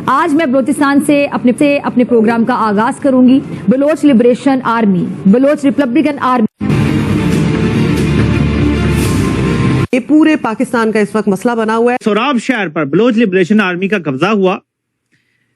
आज मैं बलोचिस्तान से अपने प्रोग्राम का आगाज करूंगी। Baloch Liberation Army, Baloch Republican Army. ये पूरे पाकिस्तान का इस वक्त मसला बना हुआ है। सोराब शहर पर बलोच लिबरेशन आर्मी का कब्जा हुआ।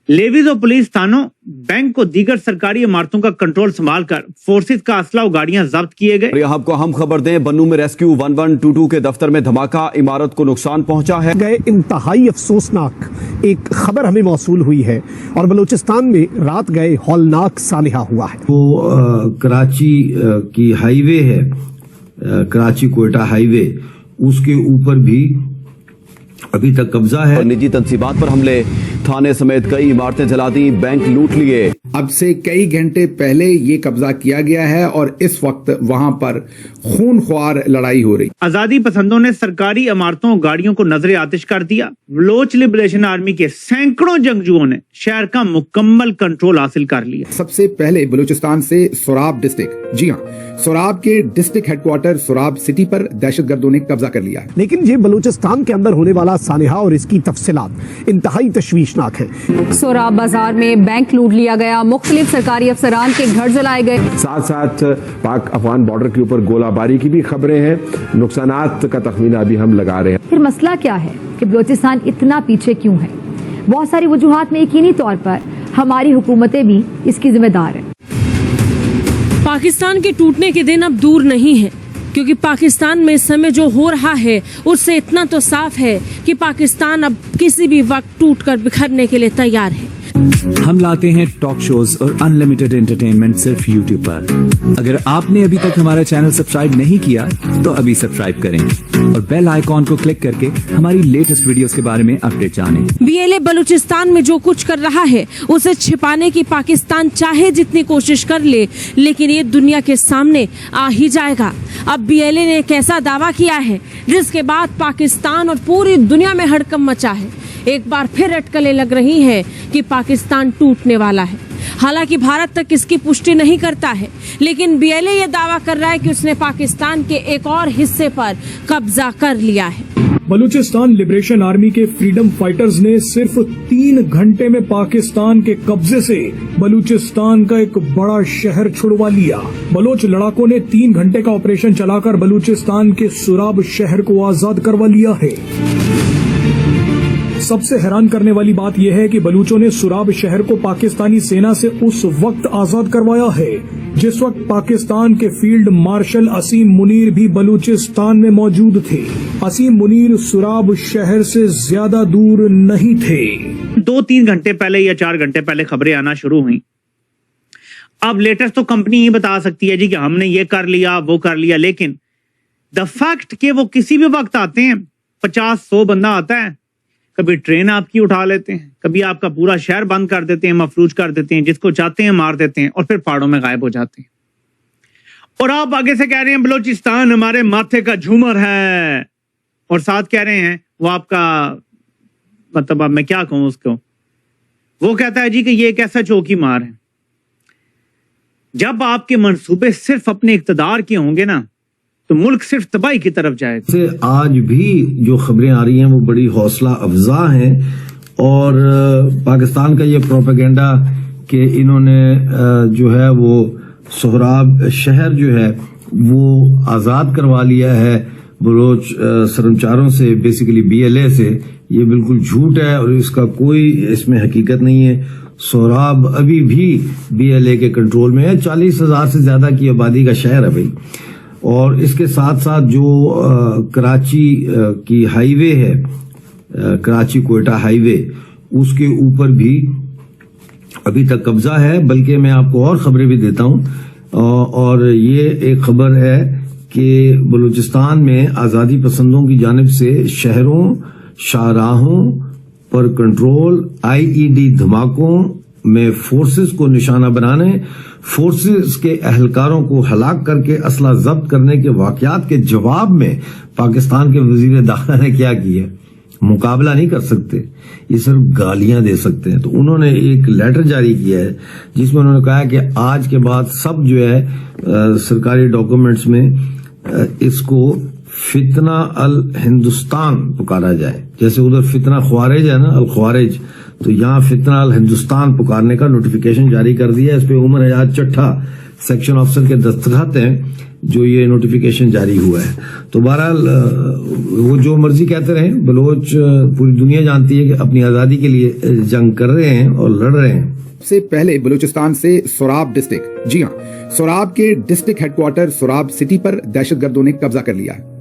लेवीज और पुलिस थानों, बैंक को दीगर सरकारी इमारतों का कंट्रोल संभालकर फोर्सेस का असला और गाड़ियां जब्त किए गए। आपको हम खबर दें, बन्नू में रेस्क्यू 1122 के दफ्तर में धमाका, इमारत को नुकसान पहुंचा है। गए इंतहाई अफसोसनाक एक खबर हमें मौसूल हुई है और बलूचिस्तान में रात गए हौलनाक सानिहा हुआ है। वो कराची की हाईवे है, कराची कोयटा हाईवे, उसके ऊपर भी अभी तक कब्जा है। और निजी तंसीबात पर हमले, थाने समेत कई इमारतें जला दी, बैंक लूट लिए। अब से कई घंटे पहले ये कब्जा किया गया है और इस वक्त वहां पर खूनख्वार लड़ाई हो रही। आजादी पसंदों ने सरकारी इमारतों और गाड़ियों को नजरे आतिश कर दिया। बलोच लिबरेशन आर्मी के सैकड़ों जंगजुओं ने शहर का मुकम्मल कंट्रोल हासिल कर लिया। सबसे पहले बलूचिस्तान से सोराब डिस्ट्रिक्ट, जी हाँ, सोराब के डिस्ट्रिक्ट हेडक्वार्टर सोराब सिटी पर दहशतगर्दों ने कब्जा कर लिया। लेकिन ये बलूचिस्तान के अंदर होने वाला सानिहा और इसकी तफसीलात इंतहाई तशवीशनाक है। सोराब बाजार में बैंक लूट लिया गया, मुख्तलिफ सरकारी अफसरान के घर जलाए गए। साथ साथ पाक अफगान बॉर्डर के ऊपर गोलाबारी की भी खबरें हैं। नुकसानात का तखमीना अभी हम लगा रहे हैं। फिर मसला क्या है कि बलूचिस्तान इतना पीछे क्यों है? बहुत सारी वजूहात में यकीनी तौर पर हमारी हुकूमतें भी इसकी जिम्मेदार है। पाकिस्तान के टूटने के दिन अब दूर नहीं है, क्योंकि पाकिस्तान में इस समय जो हो रहा है उससे इतना तो साफ है कि पाकिस्तान अब किसी भी वक्त टूटकर बिखरने के लिए तैयार है। हम लाते हैं टॉक शोज और अनलिमिटेड एंटरटेनमेंट सिर्फ YouTube पर। अगर आपने अभी तक हमारा चैनल सब्सक्राइब नहीं किया तो अभी सब्सक्राइब करें और बेल आइकॉन को क्लिक करके हमारी लेटेस्ट वीडियोस के बारे में अपडेट जानें। BLA बलूचिस्तान में जो कुछ कर रहा है उसे छिपाने की पाकिस्तान चाहे जितनी कोशिश कर ले, लेकिन ये दुनिया के सामने आ ही जाएगा। अब BLA ने एक ऐसा दावा किया है जिसके बाद पाकिस्तान और पूरी दुनिया में हड़कंप मचा है। एक बार फिर अटकलें लग रही हैं कि पाकिस्तान टूटने वाला है। हालांकि भारत तक इसकी पुष्टि नहीं करता है, लेकिन BLA ये दावा कर रहा है कि उसने पाकिस्तान के एक और हिस्से पर कब्जा कर लिया है। बलूचिस्तान लिबरेशन आर्मी के फ्रीडम फाइटर्स ने सिर्फ 3 घंटे में पाकिस्तान के कब्जे से बलूचिस्तान का एक बड़ा शहर छुड़वा लिया। बलोच लड़ाकों ने 3 घंटे का ऑपरेशन चलाकर बलूचिस्तान के सोराब शहर को आजाद करवा लिया है। सबसे हैरान करने वाली बात यह है कि बलूचों ने सोराब शहर को पाकिस्तानी सेना से उस वक्त आजाद करवाया है जिस वक्त पाकिस्तान के फील्ड मार्शल असीम मुनीर भी बलूचिस्तान में मौजूद थे। असीम मुनीर सोराब शहर से ज्यादा दूर नहीं थे। 2-3 घंटे पहले या 4 घंटे पहले खबरें आना शुरू हुई। अब लेटेस्ट तो कंपनी ही बता सकती है जी कि हमने ये कर लिया, वो कर लिया, लेकिन द फैक्ट कि वो किसी भी वक्त आते हैं, 50-100 बंदा आता है, कभी ट्रेन आपकी उठा लेते हैं, कभी आपका पूरा शहर बंद कर देते हैं, मफलूज कर देते हैं, जिसको चाहते हैं मार देते हैं और फिर पहाड़ों में गायब हो जाते हैं। और आप आगे से कह रहे हैं बलूचिस्तान हमारे माथे का झूमर है, और साथ कह रहे हैं वो आपका, मतलब अब मैं क्या कहूं उसको, वो कहता है जी कि ये एक ऐसा चौकी मार है। जब आपके मंसूबे सिर्फ अपने इक्तदार के होंगे ना, तो मुल्क सिर्फ तबाही की तरफ जाएगा। से आज भी जो खबरें आ रही हैं वो बड़ी हौसला अफजा हैं, और पाकिस्तान का ये प्रोपेगेंडा कि इन्होंने जो है वो सोहराब शहर जो है वो आज़ाद करवा लिया है बलोच सरमचारों से, बेसिकली BLA से, ये बिल्कुल झूठ है और इसका कोई इसमें हकीकत नहीं है। सोहराब अभी भी BLA के कंट्रोल में है। 40,000 से ज्यादा की आबादी का शहर है भाई। और इसके साथ साथ जो कराची की हाईवे है, कराची कोयटा हाईवे, उसके ऊपर भी अभी तक कब्जा है। बल्कि मैं आपको और खबरें भी देता हूं, और ये एक खबर है कि बलूचिस्तान में आजादी पसंदों की जानिब से शहरों, शाहराहों पर कंट्रोल, IED धमाकों में फोर्सेस को निशाना बनाने, फोर्सेस के अहलकारों को हलाक करके असला जब्त करने के वाकयात के जवाब में पाकिस्तान के वजीर दाखिला ने क्या किया? मुकाबला नहीं कर सकते, ये सिर्फ गालियां दे सकते हैं। तो उन्होंने एक लेटर जारी किया है जिसमें उन्होंने कहा कि आज के बाद सब जो है सरकारी डॉक्यूमेंट्स में इसको फितना अल हिंदुस्तान पुकारा जाए। जैसे उधर फितना ख्वारिज है ना, अल ख्वारिज, तो यहाँ फितना अल हिंदुस्तान पुकारने का नोटिफिकेशन जारी कर दिया है। इस पे उमर हयात चट्ठा सेक्शन ऑफिसर के दस्तखत हैं जो ये नोटिफिकेशन जारी हुआ है। तो बहरहाल वो जो मर्जी कहते रहे, बलोच पूरी दुनिया जानती है कि अपनी आजादी के लिए जंग कर रहे हैं और लड़ रहे हैं। से पहले बलूचिस्तान से सोराब डिस्ट्रिक्ट, जी हाँ, सोराब के डिस्ट्रिक्ट हेडक्वार्टर सोराब सिटी पर दहशतगर्दों ने कब्जा कर लिया है।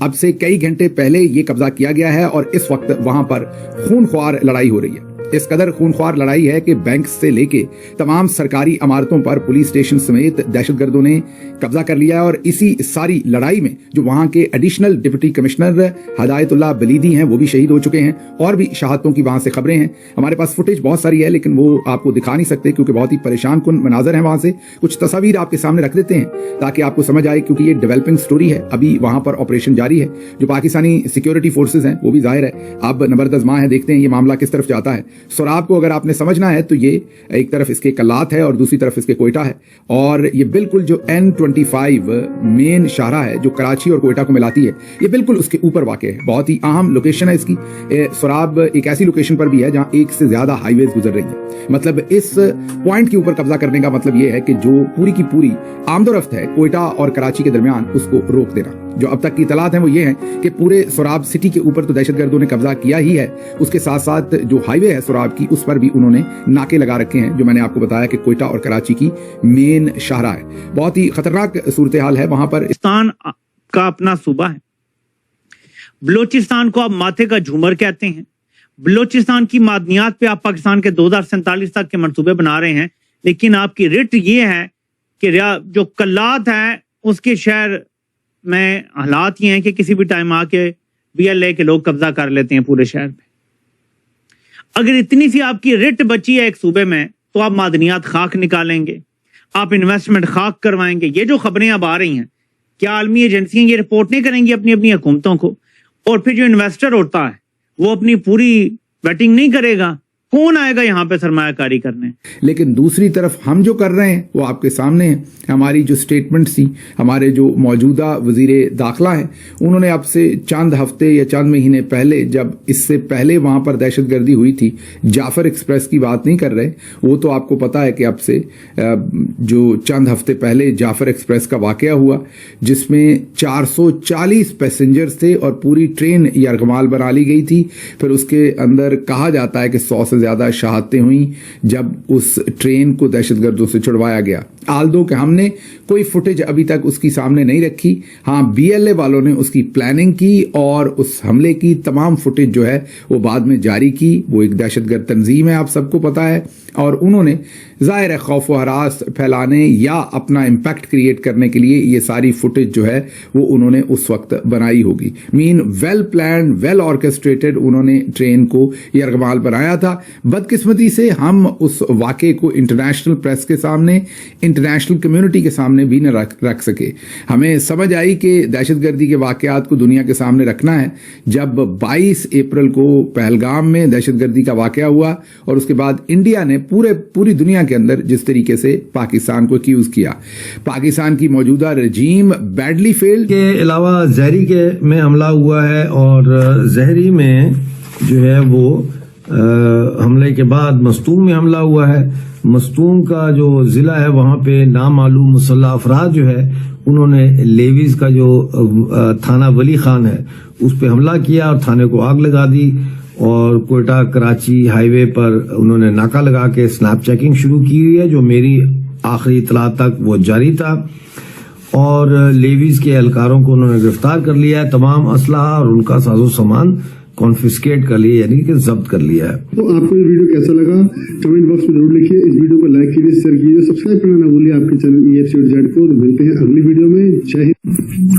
अब से कई घंटे पहले ये कब्जा किया गया है और इस वक्त वहां पर खूनख्वार लड़ाई हो रही है। इस कदर खूनख्वार लड़ाई है कि बैंक से लेके तमाम सरकारी इमारतों पर पुलिस स्टेशन समेत दहशतगर्दों ने कब्जा कर लिया है। और इसी सारी लड़ाई में जो वहां के एडिशनल डिप्टी कमिश्नर हदायतुल्लाह बलीदी हैं वो भी शहीद हो चुके हैं और भी शहादतों की वहां से खबरें हैं। हमारे पास फुटेज बहुत सारी है लेकिन वो आपको दिखा नहीं सकते क्योंकि बहुत ही परेशान कुन मनाजर है वहां से। कुछ तस्वीर आपके सामने रख देते हैं ताकि आपको समझ आए, क्योंकि ये डेवलपिंग स्टोरी है। अभी वहां पर ऑपरेशन जारी है। जो पाकिस्तानी सिक्योरिटी फोर्सेज हैं वो भी जाहिर है अब नबरदज़मा है, देखते हैं ये मामला किस तरफ जाता है। सोराब को अगर आपने समझना है तो ये एक तरफ इसके कलात है और दूसरी तरफ इसके कोयटा है। और ये बिल्कुल जो N25 मेन शाहरा है जो कराची और कोयटा को मिलाती है, ये बिल्कुल उसके ऊपर वाक़ है। बहुत ही अहम लोकेशन है इसकी। सोराब एक ऐसी लोकेशन पर भी है जहां एक से ज्यादा हाईवेज गुजर रही है। मतलब इस पॉइंट के ऊपर कब्जा करने का मतलब ये है कि जो पूरी की पूरी आमदोरफ्त है कोयटा और कराची के दरमियान, उसको रोक देना। जो अब तक की इतलात हैं वो ये हैं कि पूरे सोराब सिटी के ऊपर तो दहशतगर्दों ने कब्जा किया ही है, उसके साथ साथ जो हाईवे है सोराब की उस पर भी उन्होंने नाके लगा रखे हैं, जो मैंने आपको बताया कि कोयटा और कराची की मेन शाहरा है। बहुत ही खतरनाक सूरत हाल है वहां पर। पाकिस्तान का अपना सूबा है। बलोचिस्तान को आप माथे का झूमर कहते हैं। बलोचिस्तान की मादनियात पे आप पाकिस्तान के 2047 तक के मंसूबे बना रहे हैं, लेकिन आपकी रिट ये है कि जो कल्लात है उसके शहर में हालात ये हैं कि किसी भी टाइम आके BLA के लोग कब्जा कर लेते हैं पूरे शहर पे। अगर इतनी सी आपकी रिट बची है एक सूबे में तो आप मादनियात खाक निकालेंगे, आप इन्वेस्टमेंट खाक करवाएंगे। ये जो खबरें अब आ रही हैं, क्या आलमी एजेंसियां ये रिपोर्ट नहीं करेंगी अपनी अपनी हुकूमतों को? और फिर जो इन्वेस्टर होता है वो अपनी पूरी वेटिंग नहीं करेगा, कौन आएगा यहाँ पे सरमायाकारी करने? लेकिन दूसरी तरफ हम जो कर रहे हैं वो आपके सामने है। हमारी जो स्टेटमेंट थी, हमारे जो मौजूदा वजीरे दाखिला हैं, उन्होंने अब से चंद हफ्ते या चंद महीने पहले, जब इससे पहले वहां पर दहशतगर्दी हुई थी, जाफर एक्सप्रेस की बात नहीं कर रहे, वो तो आपको पता है कि अब से जो चंद हफ्ते पहले जाफर एक्सप्रेस का वाकया हुआ जिसमें 440 पैसेंजर्स थे और पूरी ट्रेन यरगमाल बना ली गई थी। फिर उसके अंदर कहा जाता है कि 100 से ज्यादा शहादतें हुई जब उस ट्रेन को दहशतगर्दों से छुड़वाया गया। आल्दो के हमने कोई फुटेज अभी तक उसकी सामने नहीं रखी। हाँ, BLA वालों ने उसकी प्लानिंग की और उस हमले की तमाम फुटेज जो है वो बाद में जारी की। वो एक दहशतगर्द तंजीम है, आप सबको पता है, और उन्होंने जाहिर है खौफ व हरास फैलाने या अपना इम्पैक्ट क्रिएट करने के लिए ये सारी फुटेज जो है वो उन्होंने उस वक्त बनाई होगी। Mean well plan, well orchestrated उन्होंने ट्रेन को यरगमाल बनाया था। बदकिस्मती से हम उस वाक़े को इंटरनेशनल प्रेस के सामने, इंटरनेशनल कम्युनिटी के सामने भी न रख सके। हमें समझ आई कि दहशतगर्दी के वाक़यात को दुनिया के सामने रखना है। जब 22 अप्रैल को पहलगाम में दहशतगर्दी का वाक़या हुआ और उसके बाद इंडिया ने पूरी दुनिया के अंदर जिस तरीके से पाकिस्तान को एक्यूज किया, पाकिस्तान की मौजूदा रजीम बैडली फेल्ड। के अलावा जहरी के में हमला हुआ है और जहरी में जो है वो हमले के बाद मस्तूम में हमला हुआ है। मस्तूम का जो जिला है वहां पे नामालूम मुसल्लह अफराद जो है उन्होंने लेविस का जो थाना वली खान है उस पे हमला किया और थाने को आग लगा दी। और कोयटा कराची हाईवे पर उन्होंने नाका लगा के स्नैप चेकिंग शुरू की हुई है, जो मेरी आखिरी इतला तक वो जारी था। और लेविस के एहलकारों को उन्होंने गिरफ्तार कर लिया है, तमाम असलहा और उनका साजो सामान कॉन्फिस्केट कर लिया, यानी कि जब्त कर लिया है। तो आपको ये वीडियो कैसा लगा कमेंट बॉक्स में जरूर लिखिए। इस वीडियो को लाइक कीजिए, शेयर कीजिए, सब्सक्राइब करना ना भूलिए आपके चैनल EFC.Z को। मिलते हैं अगली वीडियो में। जय हिंद।